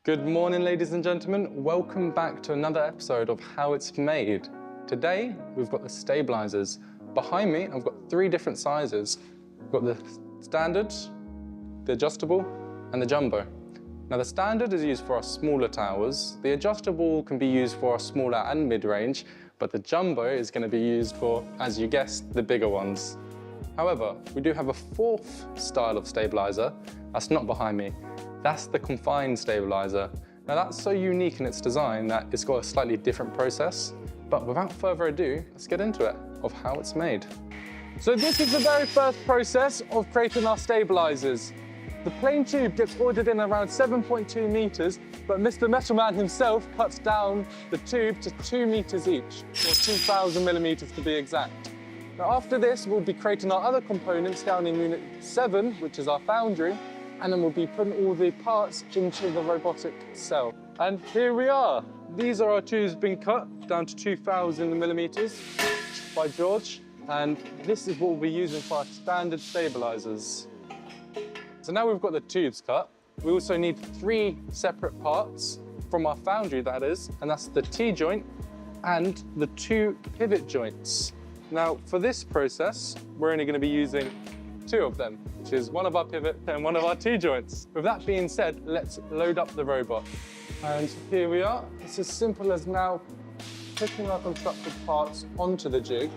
Good morning, ladies and gentlemen. Welcome back to another episode of How It's Made. Today, we've got the stabilizers. Behind me, I've got 3 different sizes. We've got the standard, the adjustable, and the jumbo. Now, the standard is used for our smaller towers. The adjustable can be used for our smaller and mid-range, but the jumbo is going to be used for, as you guessed, the bigger ones. However, we do have a 4th style of stabilizer that's not behind me. That's the confined stabilizer. Now, that's so unique in its design that it's got a slightly different process. But without further ado, let's get into it, of how it's made. So this is the very first process of creating our stabilizers. The plain tube gets ordered in around 7.2 meters, but Mr. Metalman himself cuts down the tube to 2 meters each, or 2,000 millimeters to be exact. Now, after this, we'll be creating our other components down in Unit 7, which is our foundry, and then we'll be putting all the parts into the robotic cell. And here we are. These are our tubes being cut down to 2,000 millimeters by George, and this is what we'll be using for our standard stabilizers. So now we've got the tubes cut, we also need 3 separate parts from our foundry, that is, and that's the T-joint and the 2 pivot joints. Now, for this process, we're only going to be using 2 of them, which is one of our pivot and one of our T-joints. With that being said, let's load up the robot. And here we are. It's as simple as now putting our constructed parts onto the jig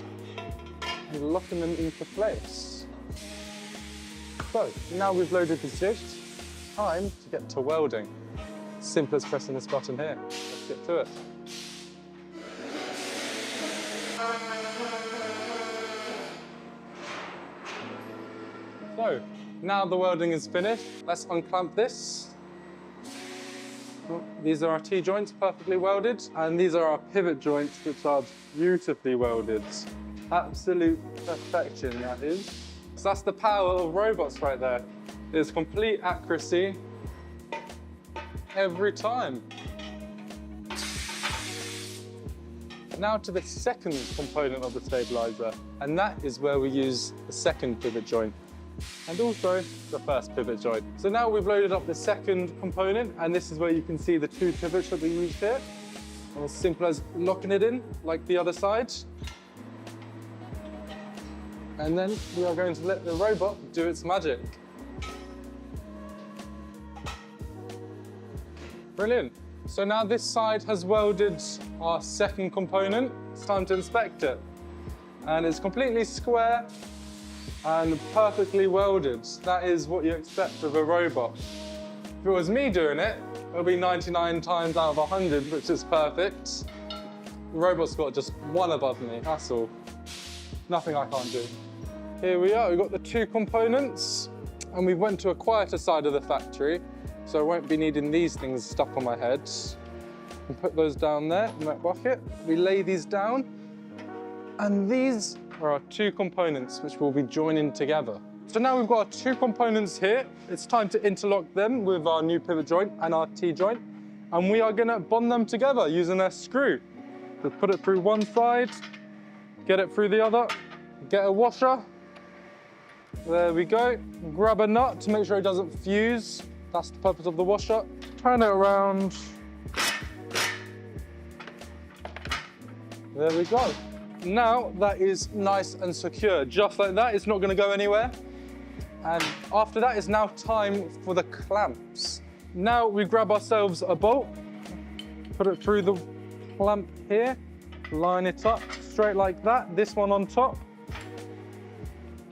and locking them into place. So, now we've loaded the jig, time to get to welding. Simple as pressing this button here. Let's get to it. So, now the welding is finished, let's unclamp this. These are our T-joints, perfectly welded, and these are our pivot joints, which are beautifully welded. Absolute perfection, that is. So that's the power of robots right there. It's complete accuracy every time. Now to the second component of the stabilizer, and that is where we use the second pivot joint, and also the first pivot joint. So now we've loaded up the second component, and this is where you can see the 2 pivots that we used here. And as simple as locking it in, like the other side. And then we are going to let the robot do its magic. Brilliant. So now this side has welded our second component. It's time to inspect it. And it's completely square and perfectly welded. That is what you expect of a robot. If it was me doing it, it'll be 99 times out of 100, which is perfect. The robot's got just 1 above me, that's all. Nothing I can't do. Here we are, we've got the 2 components, and we went to a quieter side of the factory, so I won't be needing these things stuck on my head. And put those down there in that bucket. We lay these down, and these are our 2 components which we'll be joining together. So now we've got our 2 components here. It's time to interlock them with our new pivot joint and our T-joint, and we are gonna bond them together using a screw. We'll put it through one side, get it through the other, get a washer. There we go. Grab a nut to make sure it doesn't fuse. That's the purpose of the washer. Turn it around. There we go. Now that is nice and secure. Just like that, it's not going to go anywhere. And after that, it's now time for the clamps. Now we grab ourselves a bolt, put it through the clamp here, line it up straight like that, this one on top.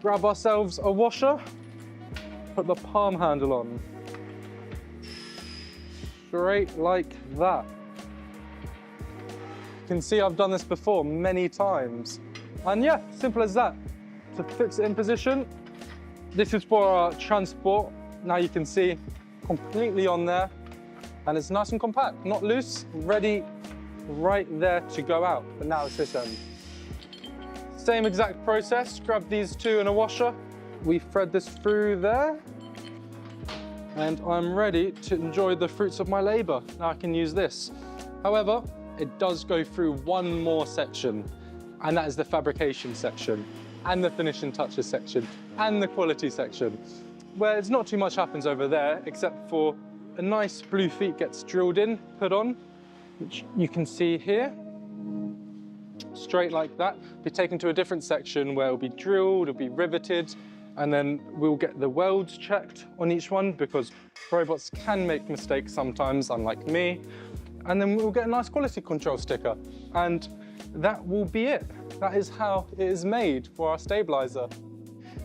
Grab ourselves a washer, put the palm handle on. Straight like that. You can see I've done this before many times. And yeah, simple as that. To fix it in position, this is for our transport. Now you can see completely on there, and it's nice and compact, not loose, ready right there to go out. But now it's this end. Same exact process, grab these 2 in a washer. We thread this through there, and I'm ready to enjoy the fruits of my labor. Now I can use this. However, it does go through one more section, and that is the fabrication section, and the finishing touches section, and the quality section, where it's not too much happens over there, except for a nice blue feet gets drilled in, put on, which you can see here. Straight like that, be taken to a different section where it'll be drilled, it'll be riveted, and then we'll get the welds checked on each one because robots can make mistakes sometimes, unlike me. And then we'll get a nice quality control sticker. And that will be it. That is how it is made for our stabilizer.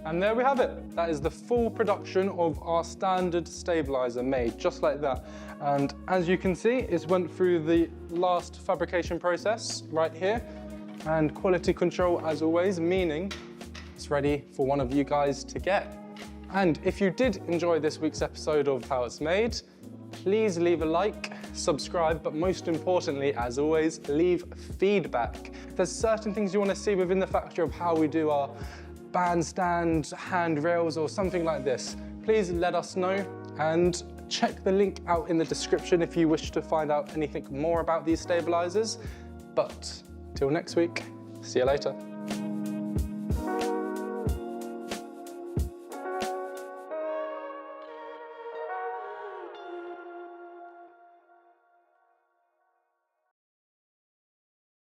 And there we have it. That is the full production of our standard stabilizer made just like that. And as you can see, it's went through the last fabrication process right here. And quality control as always, meaning it's ready for one of you guys to get. And if you did enjoy this week's episode of How It's Made, please leave a like, subscribe, but most importantly, as always, leave feedback. If there's certain things you want to see within the factory of how we do our bandstand, handrails, or something like this, please let us know and check the link out in the description if you wish to find out anything more about these stabilizers. But till next week, see you later.